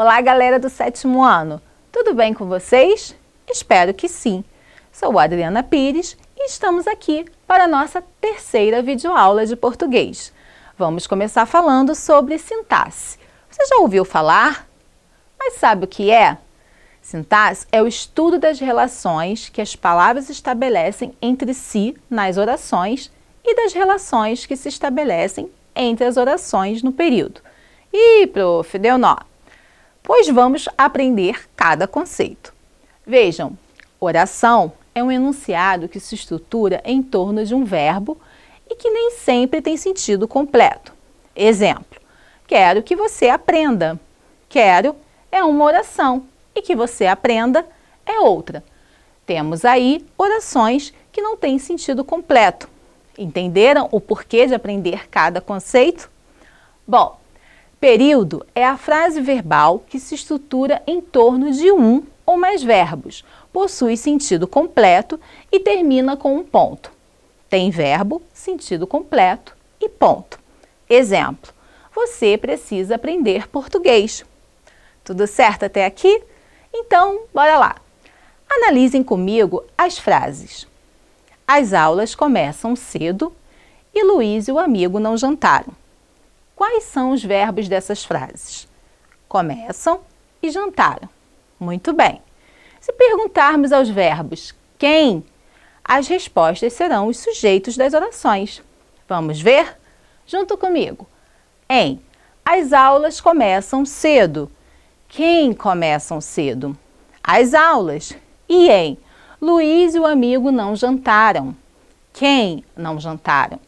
Olá, galera do 7º ano! Tudo bem com vocês? Espero que sim! Sou a Adriana Pires e estamos aqui para a nossa terceira videoaula de português. Vamos começar falando sobre sintaxe. Você já ouviu falar? Mas sabe o que é? Sintaxe é o estudo das relações que as palavras estabelecem entre si nas orações e das relações que se estabelecem entre as orações no período. Ih, prof, deu nó! Pois vamos aprender cada conceito. Vejam, oração é um enunciado que se estrutura em torno de um verbo e que nem sempre tem sentido completo. Exemplo, quero que você aprenda. Quero é uma oração e que você aprenda é outra. Temos aí orações que não têm sentido completo. Entenderam o porquê de aprender cada conceito? Bom, período é a frase verbal que se estrutura em torno de um ou mais verbos, possui sentido completo e termina com um ponto. Tem verbo, sentido completo e ponto. Exemplo, você precisa aprender português. Tudo certo até aqui? Então, bora lá. Analisem comigo as frases. As aulas começam cedo e Luiz e o amigo não jantaram. Quais são os verbos dessas frases? Começam e jantaram. Muito bem. Se perguntarmos aos verbos quem, as respostas serão os sujeitos das orações. Vamos ver? Junto comigo. Em, as aulas começam cedo. Quem começam cedo? As aulas. E em, Luiz e o amigo não jantaram. Quem não jantaram?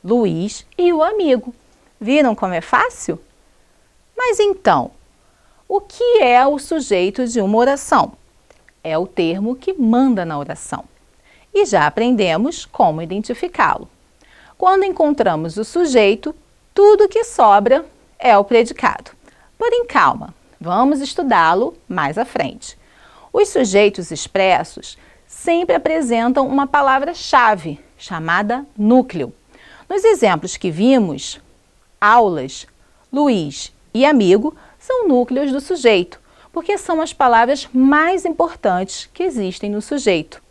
Luiz e o amigo. Viram como é fácil? Mas então, o que é o sujeito de uma oração? É o termo que manda na oração. E já aprendemos como identificá-lo. Quando encontramos o sujeito, tudo que sobra é o predicado. Porém, calma, vamos estudá-lo mais à frente. Os sujeitos expressos sempre apresentam uma palavra-chave, chamada núcleo. Nos exemplos que vimos, aulas, Luiz e amigo são núcleos do sujeito, porque são as palavras mais importantes que existem no sujeito.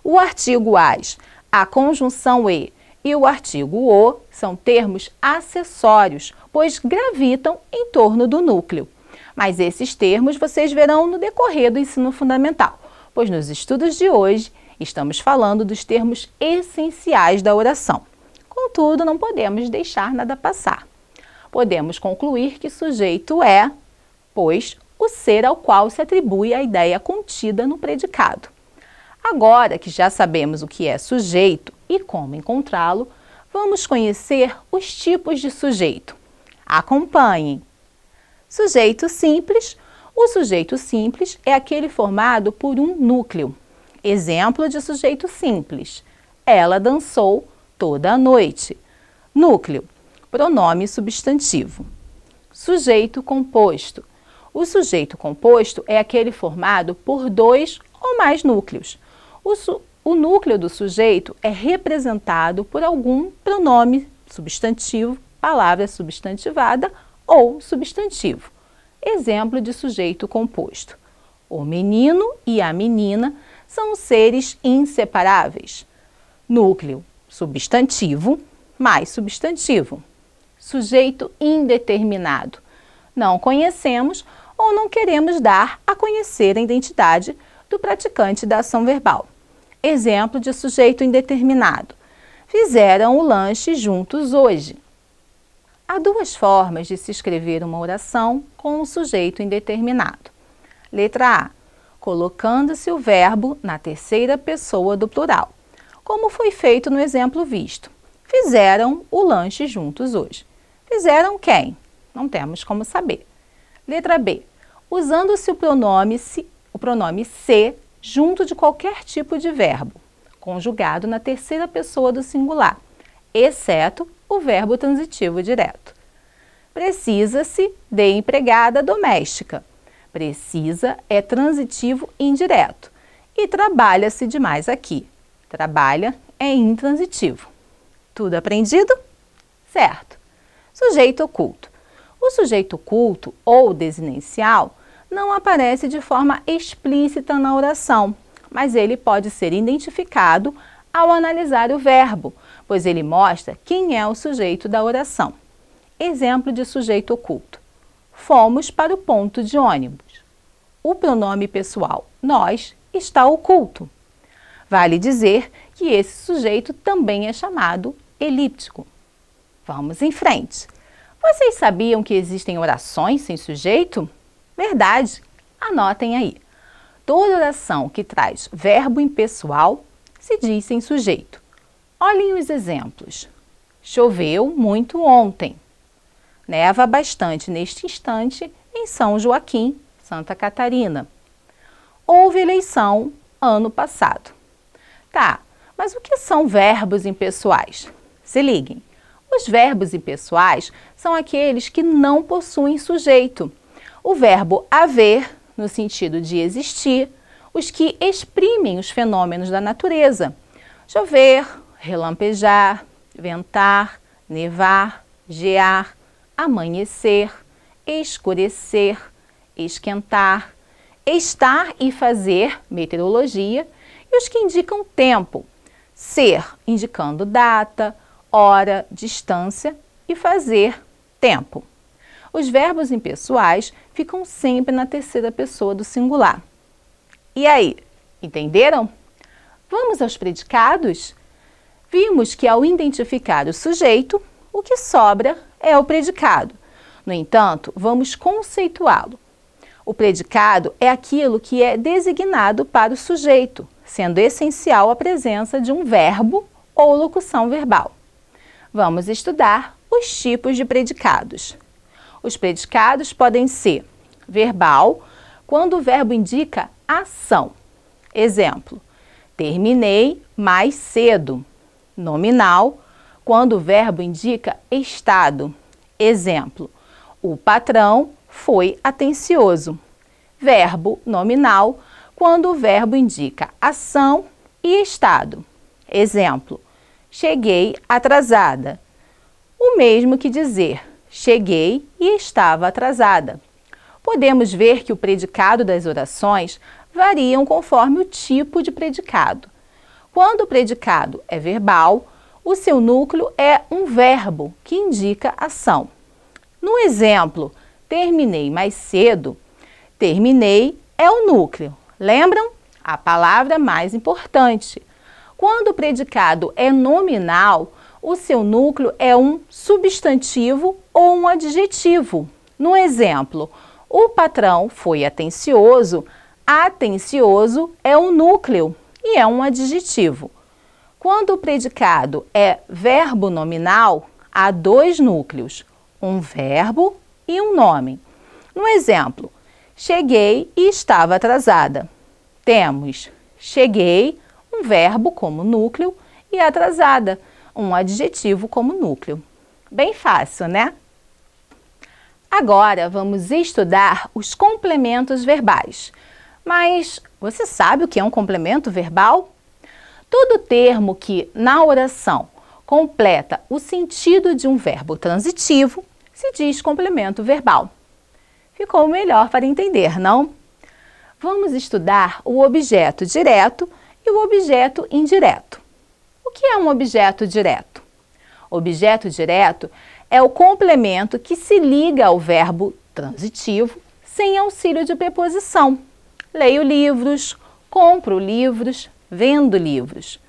O artigo as, a conjunção e o artigo o são termos acessórios, pois gravitam em torno do núcleo. Mas esses termos vocês verão no decorrer do ensino fundamental, pois nos estudos de hoje estamos falando dos termos essenciais da oração. Contudo, não podemos deixar nada passar. Podemos concluir que sujeito é, pois, o ser ao qual se atribui a ideia contida no predicado. Agora que já sabemos o que é sujeito e como encontrá-lo, vamos conhecer os tipos de sujeito. Acompanhem. Sujeito simples. O sujeito simples é aquele formado por um núcleo. Exemplo de sujeito simples. Ela dançou toda a noite. Núcleo, pronome substantivo. Sujeito composto. O sujeito composto é aquele formado por dois ou mais núcleos. O núcleo do sujeito é representado por algum pronome substantivo, palavra substantivada ou substantivo. Exemplo de sujeito composto. O menino e a menina são seres inseparáveis. Núcleo substantivo mais substantivo. Sujeito indeterminado. Não conhecemos ou não queremos dar a conhecer a identidade do praticante da ação verbal. Exemplo de sujeito indeterminado. Fizeram o lanche juntos hoje. Há duas formas de se escrever uma oração com o sujeito indeterminado. Letra A. Colocando-se o verbo na terceira pessoa do plural, como foi feito no exemplo visto. Fizeram o lanche juntos hoje. Fizeram quem? Não temos como saber. Letra B. Usando-se o pronome se junto de qualquer tipo de verbo, conjugado na terceira pessoa do singular, exceto o verbo transitivo direto. Precisa-se de empregada doméstica. Precisa é transitivo indireto. E trabalha-se demais aqui. Trabalha é intransitivo. Tudo aprendido? Certo. Sujeito oculto. O sujeito oculto ou desinencial não aparece de forma explícita na oração, mas ele pode ser identificado ao analisar o verbo, pois ele mostra quem é o sujeito da oração. Exemplo de sujeito oculto. Fomos para o ponto de ônibus. O pronome pessoal nós está oculto. Vale dizer que esse sujeito também é chamado elíptico. Vamos em frente. Vocês sabiam que existem orações sem sujeito? Verdade. Anotem aí. Toda oração que traz verbo impessoal se diz sem sujeito. Olhem os exemplos. Choveu muito ontem. Neva bastante neste instante em São Joaquim, Santa Catarina. Houve eleição ano passado. Tá, mas o que são verbos impessoais? Se liguem. Os verbos impessoais são aqueles que não possuem sujeito. O verbo haver, no sentido de existir, os que exprimem os fenômenos da natureza. Chover, relampejar, ventar, nevar, gear, amanhecer, escurecer, esquentar, estar e fazer, meteorologia, e os que indicam tempo, ser, indicando data, hora, distância e fazer, tempo. Os verbos impessoais ficam sempre na terceira pessoa do singular. E aí, entenderam? Vamos aos predicados? Vimos que ao identificar o sujeito, o que sobra é o predicado. No entanto, vamos conceituá-lo. O predicado é aquilo que é designado para o sujeito, sendo essencial a presença de um verbo ou locução verbal. Vamos estudar os tipos de predicados. Os predicados podem ser verbal, quando o verbo indica ação. Exemplo, terminei mais cedo. Nominal, quando o verbo indica estado. Exemplo, o patrão foi atencioso. Verbo nominal, quando o verbo indica ação e estado. Exemplo, cheguei atrasada. O mesmo que dizer cheguei e estava atrasada. Podemos ver que o predicado das orações variam conforme o tipo de predicado. Quando o predicado é verbal, o seu núcleo é um verbo que indica ação. No exemplo, terminei mais cedo, terminei é o núcleo. Lembram? A palavra mais importante. Quando o predicado é nominal, o seu núcleo é um substantivo ou um adjetivo. No exemplo, o patrão foi atencioso, atencioso é um núcleo e é um adjetivo. Quando o predicado é verbo nominal, há dois núcleos, um verbo e um nome. No exemplo, cheguei e estava atrasada. Temos cheguei, um verbo como núcleo, e atrasada, um adjetivo como núcleo. Bem fácil, né? Agora vamos estudar os complementos verbais. Mas você sabe o que é um complemento verbal? Todo termo que, na oração, completa o sentido de um verbo transitivo se diz complemento verbal. Ficou melhor para entender, não? Vamos estudar o objeto direto e o objeto indireto. O que é um objeto direto? Objeto direto é o complemento que se liga ao verbo transitivo sem auxílio de preposição. Leio livros, compro livros, vendo livros.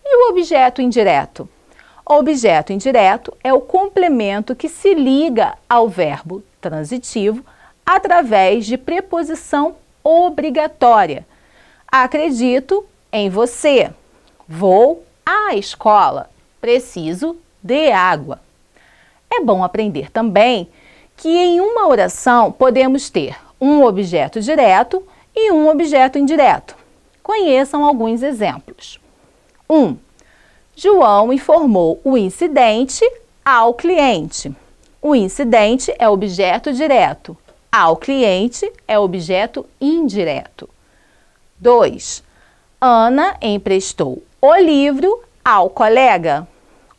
E o objeto indireto? O objeto indireto é o complemento que se liga ao verbo transitivo através de preposição obrigatória. Acredito em você. Vou à escola. Preciso de água. É bom aprender também que em uma oração podemos ter um objeto direto e um objeto indireto. Conheçam alguns exemplos. 1. João informou o incidente ao cliente. O incidente é objeto direto. Ao cliente é objeto indireto. 2. Ana emprestou o livro ao colega.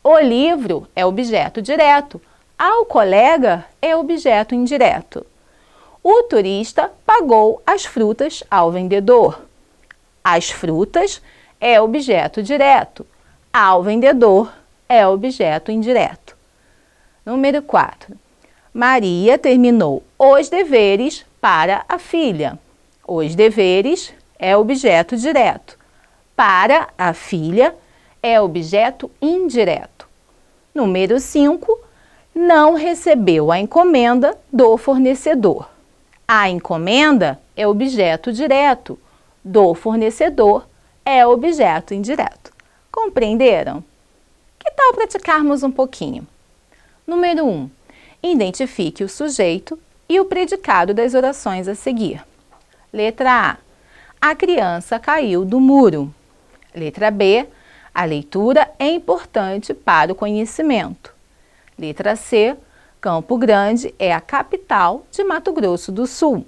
O livro é objeto direto. Ao colega é objeto indireto. O turista pagou as frutas ao vendedor. As frutas é objeto direto. Ao vendedor é objeto indireto. Número 4. Maria terminou os deveres para a filha. Os deveres é objeto direto. Para a filha é objeto indireto. Número 5. Não recebeu a encomenda do fornecedor. A encomenda é objeto direto. Do fornecedor é objeto indireto. Compreenderam? Que tal praticarmos um pouquinho? Número 1. Identifique o sujeito e o predicado das orações a seguir. Letra A. A criança caiu do muro. Letra B. A leitura é importante para o conhecimento. Letra C. Campo Grande é a capital de Mato Grosso do Sul.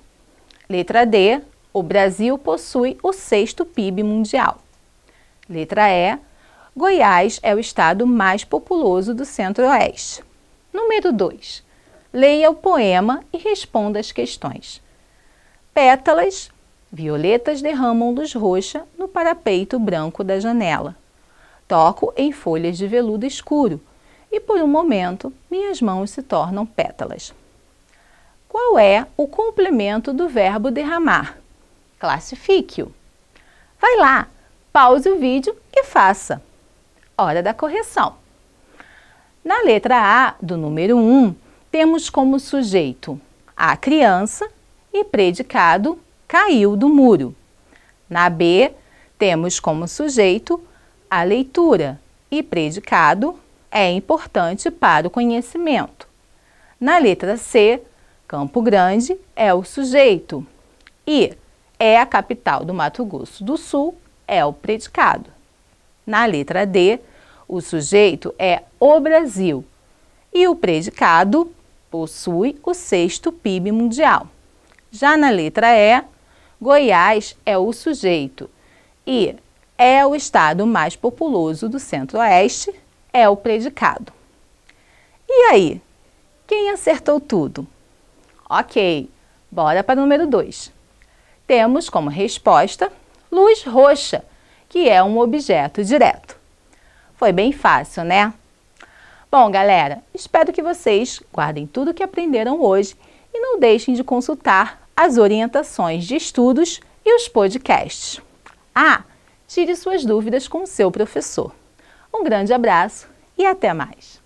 Letra D. O Brasil possui o 6º PIB mundial. Letra E. Goiás é o estado mais populoso do Centro-Oeste. Número 2. Leia o poema e responda as questões. Pétalas, violetas derramam luz roxa no parapeito branco da janela. Toco em folhas de veludo escuro e por um momento minhas mãos se tornam pétalas. Qual é o complemento do verbo derramar? Classifique-o. Vai lá, pause o vídeo e faça. Hora da correção. Na letra A do número 1, temos como sujeito a criança e predicado caiu do muro. Na B, temos como sujeito a leitura e predicado é importante para o conhecimento. Na letra C, Campo Grande é o sujeito e é a capital do Mato Grosso do Sul é o predicado. Na letra D, o sujeito é o Brasil e o predicado possui o 6º PIB mundial. Já na letra E, Goiás é o sujeito e é o estado mais populoso do Centro-Oeste, é o predicado. E aí, quem acertou tudo? Ok, bora para o número 2. Temos como resposta luz roxa, que é um objeto direto. Foi bem fácil, né? Bom, galera, espero que vocês guardem tudo que aprenderam hoje e não deixem de consultar as orientações de estudos e os podcasts. Ah, tire suas dúvidas com o seu professor. Um grande abraço e até mais!